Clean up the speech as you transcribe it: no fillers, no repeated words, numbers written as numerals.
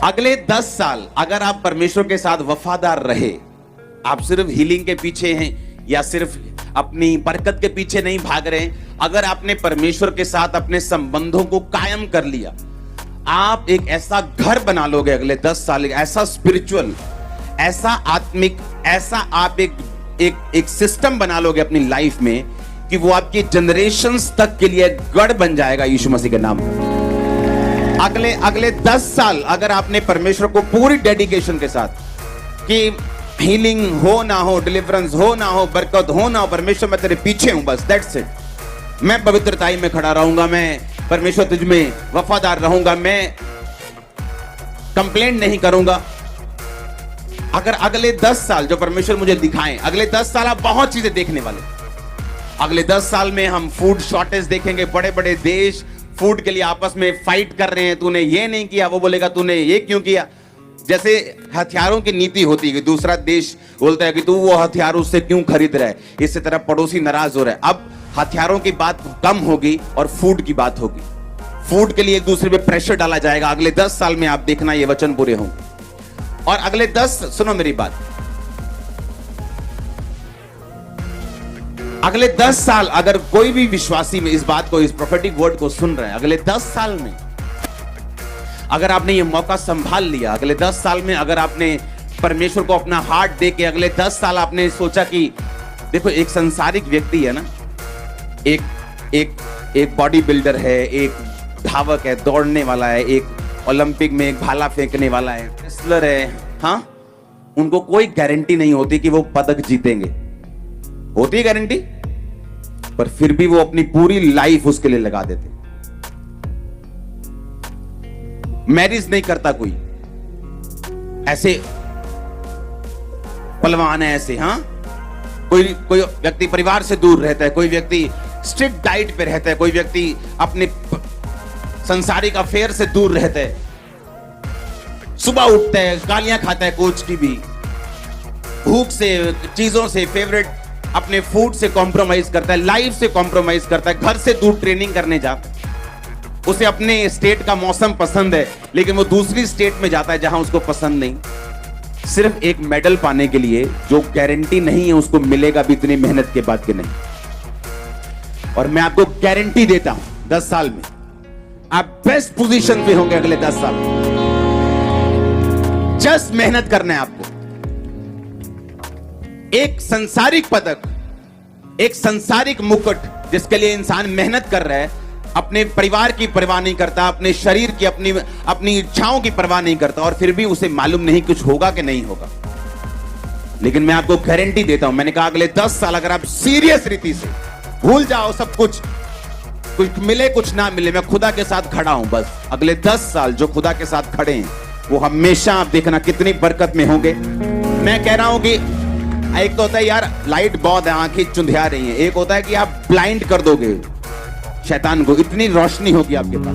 अगले 10 साल अगर आप परमेश्वर के साथ वफादार रहे, आप सिर्फ हीलिंग के पीछे हैं या सिर्फ अपनी बरकत के पीछे नहीं भाग रहे हैं, अगर आपने परमेश्वर के साथ अपने संबंधों को कायम कर लिया, आप एक ऐसा घर बना लोगे अगले 10 साल, ऐसा स्पिरिचुअल, ऐसा आत्मिक, ऐसा आप एक सिस्टम बना लोगे अपनी लाइफ में कि वो आपकी जनरेशंस तक के लिए गढ़ बन जाएगा यीशु मसीह के नाम में। अगले 10 साल अगर आपने परमेश्वर को पूरी डेडिकेशन के साथ कि हीलिंग हो ना हो, डिलीवरेंस हो ना हो, बरकत हो ना हो, परमेश्वर मैं तेरे पीछे हूं, बस दैट्स इट। मैं पवित्रताई में खड़ा रहूंगा, मैं परमेश्वर तुझ में वफादार रहूंगा, मैं कंप्लेंट नहीं करूंगा। अगर अगले 10 साल जो परमेश्वर मुझे दिखाएं, अगले 10 साल आप बहुत चीजें देखने वाले। अगले 10 साल में हम फूड शॉर्टेज देखेंगे, बड़े बड़े देश फूड के लिए आपस में फाइट कर रहे हैं, तूने ये नहीं किया, वो बोलेगा तूने ये क्यों किया। जैसे हथियारों की नीति होती है, दूसरा देश बोलता है कि तू वो हथियार उससे क्यों खरीद रहा है, इससे तेरा पड़ोसी नाराज हो रहा है। अब हथियारों की बात कम होगी और फूड की बात होगी। फूड के लिए एक दूसरे पे प्रेशर डाला जाएगा। अगले 10 साल में आप देखना ये वचन पूरे होंगे। और अगले 10, सुनो मेरी बात, अगले 10 साल अगर कोई भी विश्वासी में इस बात को, इस प्रोफेटिक वर्ड को सुन रहे हैं, अगले 10 साल में अगर आपने ये मौका संभाल लिया, अगले 10 साल में अगर आपने परमेश्वर को अपना हार्ट दे के अगले 10 साल आपने सोचा कि देखो एक संसारिक व्यक्ति है ना, एक बॉडी बिल्डर है, एक धावक है, दौड़ने वाला है, एक ओलंपिक में एक भाला फेंकने वाला है, रेसलर है, हाँ, उनको कोई गारंटी नहीं होती कि वो पदक जीतेंगे। होती है गारंटी, पर फिर भी वो अपनी पूरी लाइफ उसके लिए लगा देते। मैरिज नहीं करता कोई, ऐसे पहलवान है ऐसे, हाँ, कोई व्यक्ति परिवार से दूर रहता है, कोई व्यक्ति स्ट्रिक्ट डाइट पे रहता है, कोई व्यक्ति अपने संसारिक अफेयर से दूर रहता है, सुबह उठता है, गालियां खाता है कोच की भी, भूख से, चीजों से, फेवरेट अपने फूड से कॉम्प्रोमाइज करता है, लाइफ से कॉम्प्रोमाइज करता है, घर से दूर ट्रेनिंग करने जाता है। उसे अपने स्टेट का मौसम पसंद है लेकिन वो दूसरी स्टेट में जाता है जहां उसको पसंद नहीं, सिर्फ एक मेडल पाने के लिए, जो गारंटी नहीं है उसको मिलेगा भी इतनी मेहनत के बाद के नहीं। और मैं आपको गारंटी देता हूं 10 साल में आप बेस्ट पोजीशन पे होंगे। अगले 10 साल जस्ट मेहनत करना है आपको। एक संसारिक पदक, एक संसारिक मुकुट जिसके लिए इंसान मेहनत कर रहा है, अपने परिवार की परवाह नहीं करता, अपने शरीर की, अपनी इच्छाओं की परवाह नहीं करता, और फिर भी उसे मालूम नहीं कुछ होगा कि नहीं होगा। लेकिन मैं आपको गारंटी देता हूं, मैंने कहा अगले 10 साल अगर आप सीरियस रीति से भूल जाओ सब कुछ मिले कुछ ना मिले, मैं खुदा के साथ खड़ा हूं, बस अगले 10 साल जो खुदा के साथ खड़े हैं वो हमेशा आप देखना कितनी बरकत में होंगे। मैं कह रहा हूं कि एक तो होता है यार लाइट बहुत है, आंखें चुंधिया रही हैं, एक होता है कि आप ब्लाइंड कर दोगे शैतान को, इतनी रोशनी होगी आपके पास।